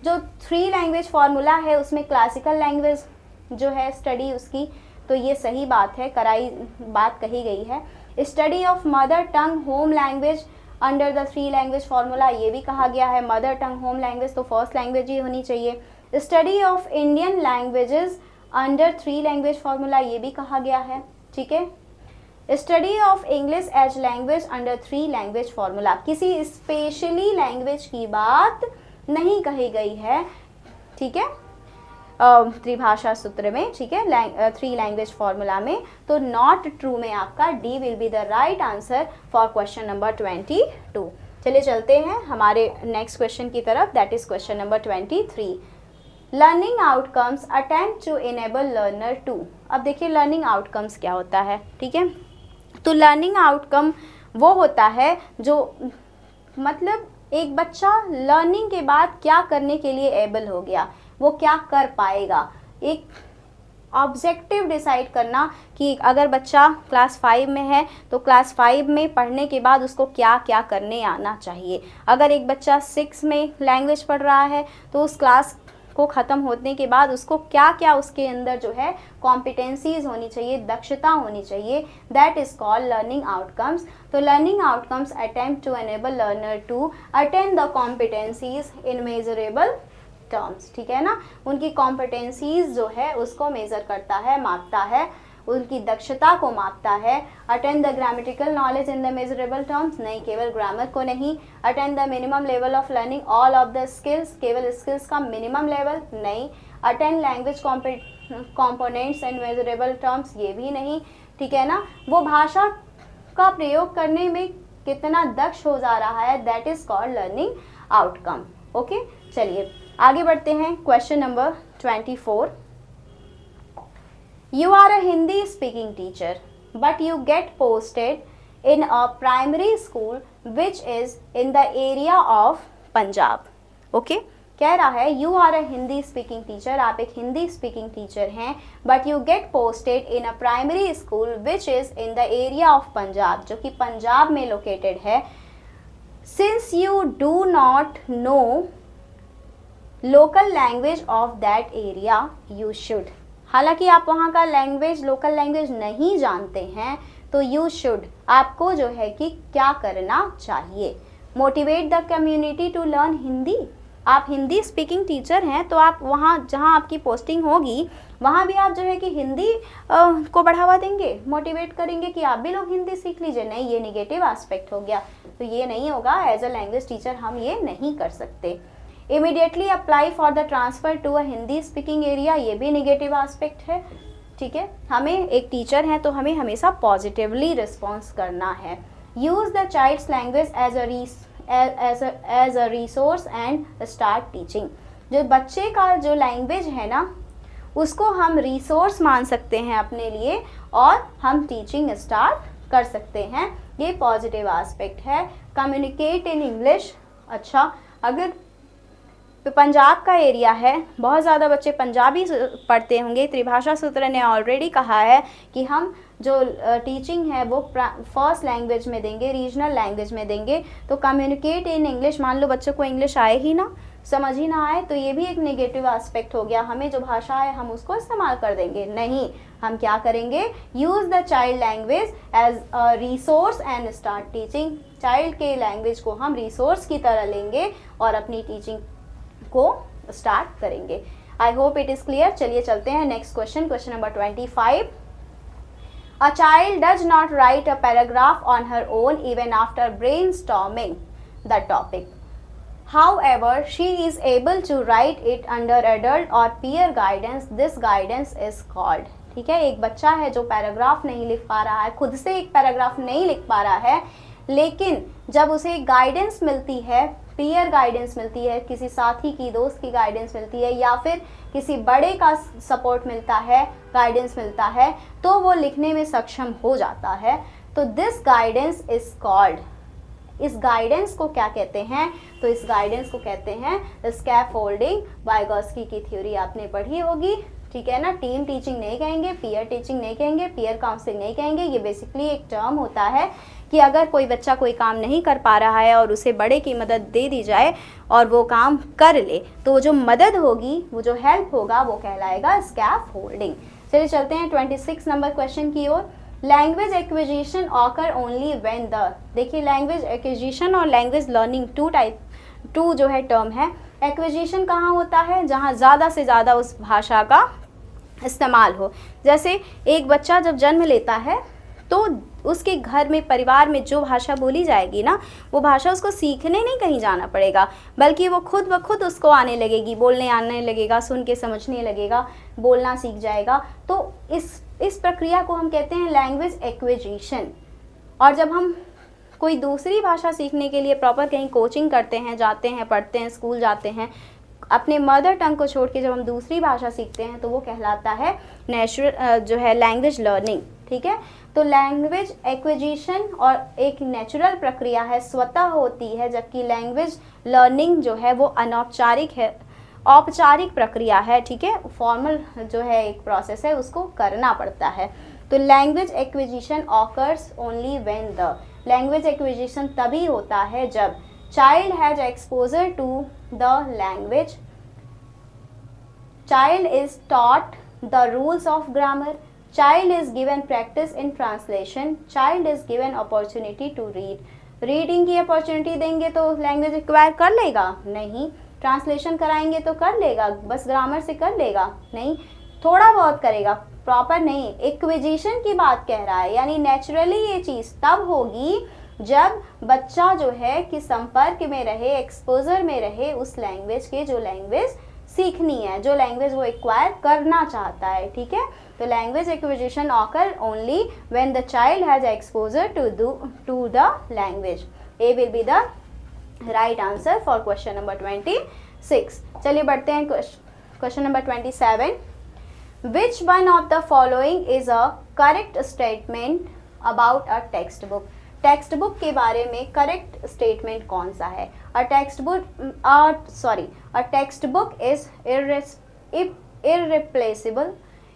जो 3 लैंग्वेज फार्मूला है उसमें क्लासिकल लैंग्वेज जो है स्टडी उसकी, तो ये सही बात है, बात कही गई है। Study of mother tongue home language under the 3 language formula, ये भी कहा गया है। मदर टंग होम लैंग्वेज तो फर्स्ट लैंग्वेज ही होनी चाहिए। Study of Indian languages under 3 language formula, ये भी कहा गया है, ठीक है। Study of English as language under 3 language formula, किसी स्पेशली लैंग्वेज की बात नहीं कही गई है, ठीक है, त्रिभाषा सूत्र में, ठीक है, 3 लैंग्वेज फार्मूला में। तो नॉट ट्रू में आपका D will be the right answer for question number 22. चलिए चलते हैं हमारे नेक्स्ट क्वेश्चन की तरफ, that is question number 23. Learning outcomes attempt to enable learner to. अब देखिए लर्निंग आउटकम्स क्या होता है, ठीक है। तो लर्निंग आउटकम वो होता है जो मतलब एक बच्चा लर्निंग के बाद क्या करने के लिए एबल हो गया, वो क्या कर पाएगा, एक ऑब्जेक्टिव डिसाइड करना कि अगर बच्चा क्लास 5 में है तो क्लास 5 में पढ़ने के बाद उसको क्या क्या करने आना चाहिए। अगर एक बच्चा 6 में लैंग्वेज पढ़ रहा है तो उस क्लास को ख़त्म होने के बाद उसको क्या क्या उसके अंदर जो है कॉम्पिटेंसीज होनी चाहिए, दक्षता होनी चाहिए, that is called learning outcomes. तो learning outcomes attempt to enable learner to attain the competencies in measurable terms, ठीक है ना। उनकी कॉम्पिटेंसीज जो है उसको मेज़र करता है, मापता है, उनकी दक्षता को मापता है। Attain the grammatical knowledge in the measurable terms, नहीं, केवल ग्रामर को नहीं। Attain the minimum level of learning all of the skills, केवल स्किल्स का मिनिमम लेवल नहीं। Attain language components and measurable terms, ये भी नहीं, ठीक है ना। वो भाषा का प्रयोग करने में कितना दक्ष हो जा रहा है, that is called learning outcome. Okay, चलिए आगे बढ़ते हैं। Question number 24, you are a Hindi speaking teacher but you get posted in a primary school which is in the area of Punjab. Okay, कह रहा है you are a Hindi speaking teacher, आप एक Hindi speaking teacher हैं, but you get posted in a primary school which is in the area of Punjab, जो कि पंजाब में located है। Since you do not know local language of that area you should, हालांकि आप वहाँ का लैंग्वेज, लोकल लैंग्वेज नहीं जानते हैं, तो यू शुड, आपको जो है कि क्या करना चाहिए, motivate the community to learn Hindi. आप हिंदी स्पीकिंग टीचर हैं, तो आप वहाँ जहाँ आपकी पोस्टिंग होगी वहाँ भी आप जो है कि हिंदी को बढ़ावा देंगे, मोटिवेट करेंगे कि आप भी लोग हिंदी सीख लीजिए। नहीं, ये निगेटिव एस्पेक्ट हो गया, तो ये नहीं होगा। एज अ लैंग्वेज टीचर हम ये नहीं कर सकते। Immediately apply for the transfer to a Hindi speaking area, ये भी निगेटिव एस्पेक्ट है, ठीक है। हमें एक टीचर हैं तो हमें हमेशा पॉजिटिवली रिस्पॉन्स करना है। Use the child's language as a resource and start teaching, जो बच्चे का जो लैंग्वेज है ना उसको हम रिसोर्स मान सकते हैं अपने लिए और हम टीचिंग स्टार्ट कर सकते हैं, ये पॉजिटिव एस्पेक्ट है। कम्युनिकेट इन इंग्लिश, अच्छा, अगर पंजाब का एरिया है, बहुत ज़्यादा बच्चे पंजाबी पढ़ते होंगे, त्रिभाषा सूत्र ने ऑलरेडी कहा है कि हम जो टीचिंग है वो फर्स्ट लैंग्वेज में देंगे, रीजनल लैंग्वेज में देंगे। तो कम्युनिकेट इन इंग्लिश, मान लो बच्चों को इंग्लिश आए ही ना, समझ ही ना आए, तो ये भी एक नेगेटिव एस्पेक्ट हो गया। हमें जो भाषा है हम उसको इस्तेमाल कर देंगे, नहीं, हम क्या करेंगे, use the child language as a resource and start teaching. Child के लैंग्वेज को हम रिसोर्स की तरह लेंगे और अपनी टीचिंग को स्टार्ट करेंगे। I hope it is clear. चलिए चलते हैं next question, question number 25। A child does not right a paragraph on her own even after brainstorming the topic, however she is able to write it under adult or peer guidance, this guidance is called। ठीक है, एक बच्चा है जो paragraph नहीं लिख पा रहा है, खुद से एक पैराग्राफ नहीं लिख पा रहा है, लेकिन जब उसे गाइडेंस मिलती है, पीयर गाइडेंस मिलती है, किसी साथी की, दोस्त की गाइडेंस मिलती है, या फिर किसी बड़े का सपोर्ट मिलता है, गाइडेंस मिलता है, तो वो लिखने में सक्षम हो जाता है। तो दिस गाइडेंस इज कॉल्ड, इस गाइडेंस को क्या कहते हैं, तो इस गाइडेंस को कहते हैं स्कैफोल्डिंग। वाइगोस्की की थ्योरी आपने पढ़ी होगी, ठीक है ना। टीम टीचिंग नहीं कहेंगे, पीयर टीचिंग नहीं कहेंगे, पीयर काउंसलिंग नहीं कहेंगे। ये बेसिकली एक टर्म होता है कि अगर कोई बच्चा कोई काम नहीं कर पा रहा है और उसे बड़े की मदद दे दी जाए और वो काम कर ले, तो जो मदद होगी, वो जो हेल्प होगा, वो कहलाएगा स्कैफोल्डिंग। चलिए चलते हैं 26 नंबर क्वेश्चन की ओर। Language acquisition occur only when the, देखिए लैंग्वेज एक्विजिशन और लैंग्वेज लर्निंग टू जो है टर्म है। एक्विजिशन कहाँ होता है, जहाँ ज़्यादा से ज़्यादा उस भाषा का इस्तेमाल हो। जैसे एक बच्चा जब जन्म लेता है तो उसके घर में, परिवार में जो भाषा बोली जाएगी ना, वो भाषा उसको सीखने नहीं कहीं जाना पड़ेगा, बल्कि वो खुद ब खुद उसको आने लगेगी, बोलने आने लगेगा, सुन के समझने लगेगा, बोलना सीख जाएगा। तो इस प्रक्रिया को हम कहते हैं लैंग्वेज एक्विजिशन। और जब हम कोई दूसरी भाषा सीखने के लिए प्रॉपर कहीं कोचिंग करते हैं, जाते हैं, पढ़ते हैं, स्कूल जाते हैं, अपने मदर टंग को छोड़ के जब हम दूसरी भाषा सीखते हैं, तो वो कहलाता है नेचुरल जो है लैंग्वेज लर्निंग, ठीक है। तो लैंग्वेज एक्विजिशन और एक नेचुरल प्रक्रिया है, स्वतः होती है, जबकि लैंग्वेज लर्निंग जो है वो अनौपचारिक है, औपचारिक प्रक्रिया है, ठीक है। फॉर्मल जो है एक प्रोसेस है, उसको करना पड़ता है। तो language acquisition occurs only when the, language acquisition तभी होता है जब child has exposure to the language, child is taught the rules of grammar, child is given practice in translation, child is given opportunity to read। Reading की opportunity देंगे तो language acquire कर लेगा? नहीं। ट्रांसलेशन कराएंगे तो कर लेगा? बस ग्रामर से कर लेगा? नहीं। थोड़ा बहुत करेगा, प्रॉपर नहीं। एक्विजिशन की बात कह रहा है, यानी नेचुरली ये चीज़ तब होगी जब बच्चा जो है कि संपर्क में रहे, एक्सपोजर में रहे उस लैंग्वेज के, जो लैंग्वेज सीखनी है, जो लैंग्वेज वो एक्वायर करना चाहता है, ठीक है। तो language acquisition occur only when the child has exposure to the language. A will be the right answer for question number 26। चलिए बढ़ते हैं question number 27। Which one of the following is a correct statement about a text book. Text book के बारे में correct statement कौन सा है? A text book is irreplaceable.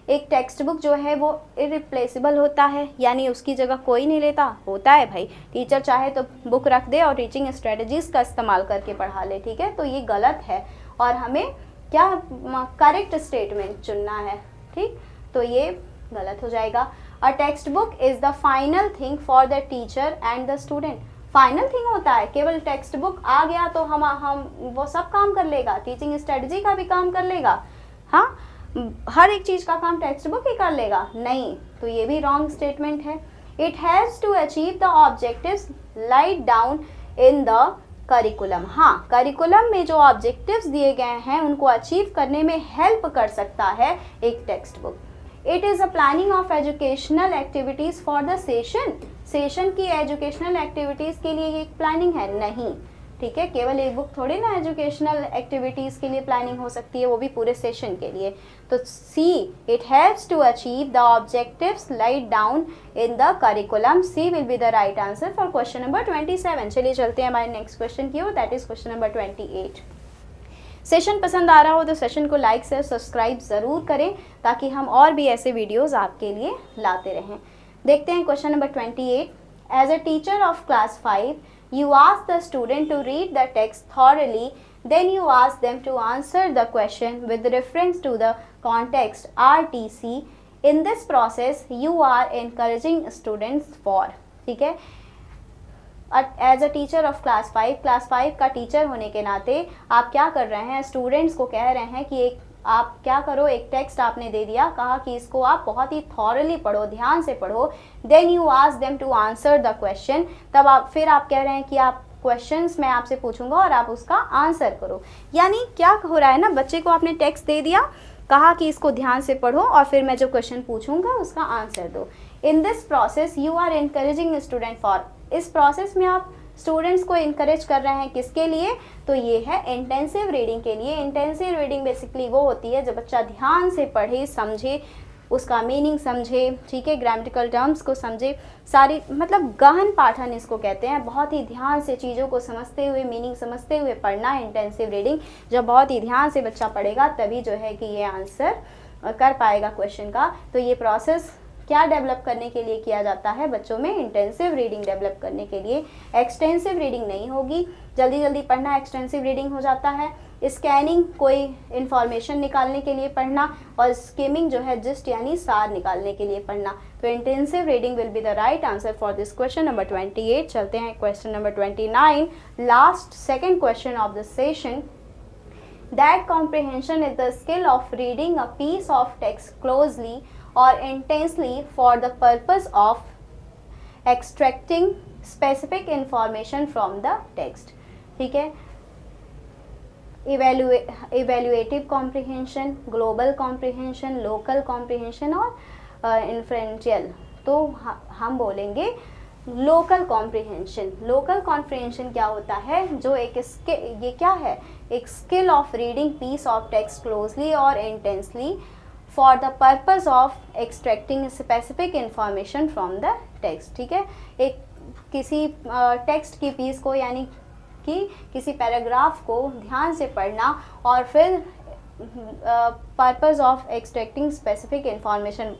एक टेक्स्ट बुक जो है वो इररिप्लेसेबल होता है, यानी उसकी जगह कोई नहीं लेता। होता है भाई, टीचर चाहे तो बुक रख दे और टीचिंग स्ट्रेटजीज का इस्तेमाल करके पढ़ा ले, ठीक है। तो ये गलत है और हमें क्या करेक्ट स्टेटमेंट चुनना है, ठीक। तो ये गलत हो जाएगा। अ text book is the final thing for the teacher and the student. Final thing होता है, केवल टेक्स्ट बुक आ गया तो हम वो सब काम कर लेगा, टीचिंग स्ट्रेटजी का भी काम कर लेगा, हाँ, हर एक चीज का काम टेक्स्ट बुक ही कर लेगा, नहीं। तो ये भी रॉन्ग स्टेटमेंट है। It has to achieve the objectives laid down in the curriculum. हाँ, करिकुलम में जो ऑब्जेक्टिव्स दिए गए हैं उनको अचीव करने में हेल्प कर सकता है एक text book. It is a planning of educational activities for the session की एजुकेशनल एक्टिविटीज़ के लिए एक प्लानिंग है, नहीं, ठीक है। केवल एक बुक थोड़ी ना एजुकेशनल एक्टिविटीज़ के लिए प्लानिंग हो सकती है, वो भी पूरे सेशन के लिए। तो C, it haves to achieve the objectives laid down in the curriculum. C will be the right answer for question number 27। चलिए चलते हैं हमारे नेक्स्ट क्वेश्चन की ओर, that is question number 28। Session पसंद आ रहा हो तो सेशन को लाइक से सब्सक्राइब ज़रूर करें ताकि हम और भी ऐसे वीडियोज़ आपके लिए लाते रहें। देखते हैं question number 28। As a teacher of class 5, you ask the student to read the text thoroughly, then you ask them to answer the question with reference to the context RTC. In this process, you are encouraging students for, ठीक है। As a teacher of class 5 का teacher होने के नाते आप क्या कर रहे हैं, स्टूडेंट्स को कह रहे हैं कि एक आप क्या करो, एक टेक्स्ट आपने दे दिया, कहा कि इसको आप बहुत ही थॉरली पढ़ो, ध्यान से पढ़ो। Then you ask them to answer the question, तब आप कह रहे हैं कि आप क्वेश्चंस मैं आपसे पूछूंगा और आप उसका आंसर करो। यानी क्या हो रहा है ना, बच्चे को आपने टेक्स्ट दे दिया, कहा कि इसको ध्यान से पढ़ो और फिर मैं जो क्वेश्चन पूछूंगा उसका आंसर दो। In this process you are encouraging student for, इस प्रोसेस में आप स्टूडेंट्स को इनकरेज कर रहे हैं किसके लिए, तो ये है इंटेंसिव रीडिंग के लिए। इंटेंसिव रीडिंग बेसिकली वो होती है जब बच्चा ध्यान से पढ़े, समझे, उसका मीनिंग समझे, ठीक है, ग्रामेटिकल टर्म्स को समझे, सारी मतलब गहन पाठन इसको कहते हैं। बहुत ही ध्यान से चीज़ों को समझते हुए, मीनिंग समझते हुए पढ़ना इंटेंसिव रीडिंग। जब बहुत ही ध्यान से बच्चा पढ़ेगा तभी जो है कि ये आंसर कर पाएगा क्वेश्चन का। तो ये प्रोसेस क्या डेवलप करने के लिए किया जाता है बच्चों में, इंटेंसिव रीडिंग डेवलप करने के लिए। एक्सटेंसिव रीडिंग नहीं होगी, जल्दी जल्दी पढ़ना एक्सटेंसिव रीडिंग हो जाता है। स्कैनिंग कोई इन्फॉर्मेशन निकालने के लिए पढ़ना, और स्किमिंग जो है जिस्ट यानी सार निकालने के लिए पढ़ना। तो intensive reading will be the right answer for this question number 28। चलते हैं question number 29, last second question of the session. That comprehension is the skill of reading a piece of text closely or intensely for the purpose of extracting specific information from the text, ठीक है। evaluative comprehension, global comprehension, local comprehension और inferential। तो हम बोलेंगे local comprehension. Local comprehension क्या होता है, जो एक ये क्या है, एक skill of reading piece of text closely और intensely for the purpose of extracting specific information from the text, ठीक है। एक किसी टेक्स्ट की पीस को यानी कि किसी पैराग्राफ को ध्यान से पढ़ना और फिर purpose of extracting specific information,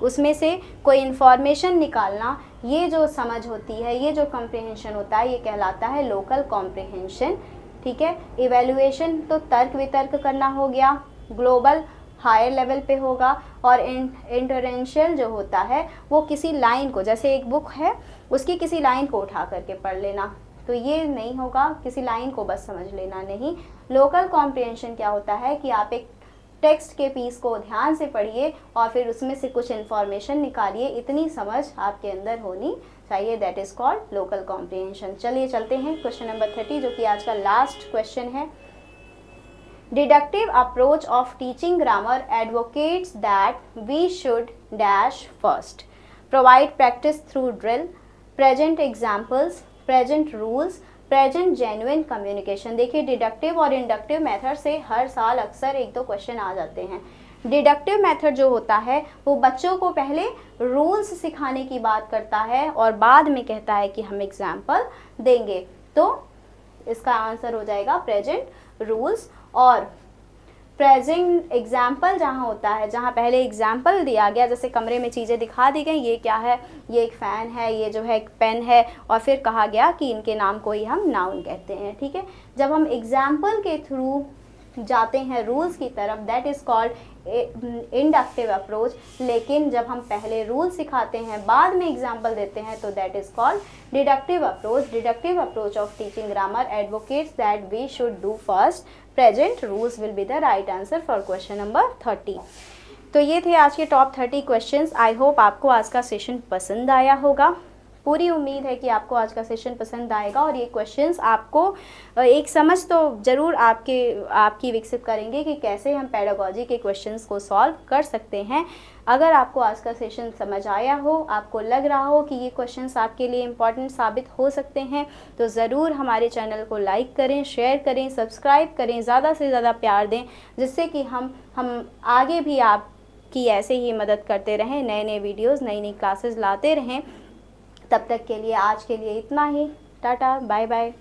उसमें से कोई इन्फॉर्मेशन निकालना, ये जो समझ होती है, ये जो कॉम्प्रिहेंशन होता है, ये कहलाता है लोकल कॉम्प्रिहेंशन, ठीक है। इवैल्यूएशन तो तर्क वितर्क करना हो गया, ग्लोबल हायर लेवल पे होगा, और इंटरेंशियल जो होता है वो किसी लाइन को, जैसे एक बुक है उसकी किसी लाइन को उठा करके पढ़ लेना, तो ये नहीं होगा, किसी लाइन को बस समझ लेना नहीं। लोकल कॉम्प्रिहेंशन क्या होता है कि आप एक टेक्स्ट के पीस को ध्यान से पढ़िए और फिर उसमें से कुछ इन्फॉर्मेशन निकालिए, इतनी समझ आपके अंदर होनी चाहिए। That is called local comprehension. चलिए चलते हैं क्वेश्चन नंबर 30 जो कि आज का लास्ट क्वेश्चन है। Deductive approach of teaching grammar advocates that we should dash first provide practice through drill, present examples, present rules, present genuine communication. देखिए deductive और इंडक्टिव मेथड से हर साल अक्सर एक दो क्वेश्चन आ जाते हैं। डिडक्टिव मेथड जो होता है वो बच्चों को पहले रूल्स सिखाने की बात करता है और बाद में कहता है कि हम एग्जाम्पल देंगे, तो इसका आंसर हो जाएगा प्रेजेंट रूल्स। और प्रेजेंट एग्जाम्पल जहाँ होता है, जहाँ पहले एग्जाम्पल दिया गया, जैसे कमरे में चीज़ें दिखा दी गई, ये क्या है, ये एक फ़ैन है, ये जो है एक पेन है, और फिर कहा गया कि इनके नाम को ही हम नाउन कहते हैं। ठीक है, जब हम एग्जाम्पल के थ्रू जाते हैं रूल्स की तरफ, that is called inductive approach. लेकिन जब हम पहले रूल सिखाते हैं बाद में एग्जाम्पल देते हैं तो that is called deductive approach. Deductive approach of teaching grammar advocates that we should do first present rules will be the right answer for question number 30। तो ये थे आज के टॉप 30 क्वेश्चंस। आई होप आपको आज का सेशन पसंद आया होगा। पूरी उम्मीद है कि आपको आज का सेशन पसंद आएगा और ये क्वेश्चंस आपको एक समझ तो ज़रूर आपकी विकसित करेंगे कि कैसे हम पेडागोजी के क्वेश्चंस को सॉल्व कर सकते हैं। अगर आपको आज का सेशन समझ आया हो, आपको लग रहा हो कि ये क्वेश्चंस आपके लिए इम्पॉर्टेंट साबित हो सकते हैं, तो ज़रूर हमारे चैनल को लाइक करें, शेयर करें, सब्सक्राइब करें, ज़्यादा से ज़्यादा प्यार दें, जिससे कि हम आगे भी आपकी ऐसे ही मदद करते रहें, नए नए वीडियोज़, नई नई क्लासेस लाते रहें। तब तक के लिए आज के लिए इतना ही। Tata, bye bye.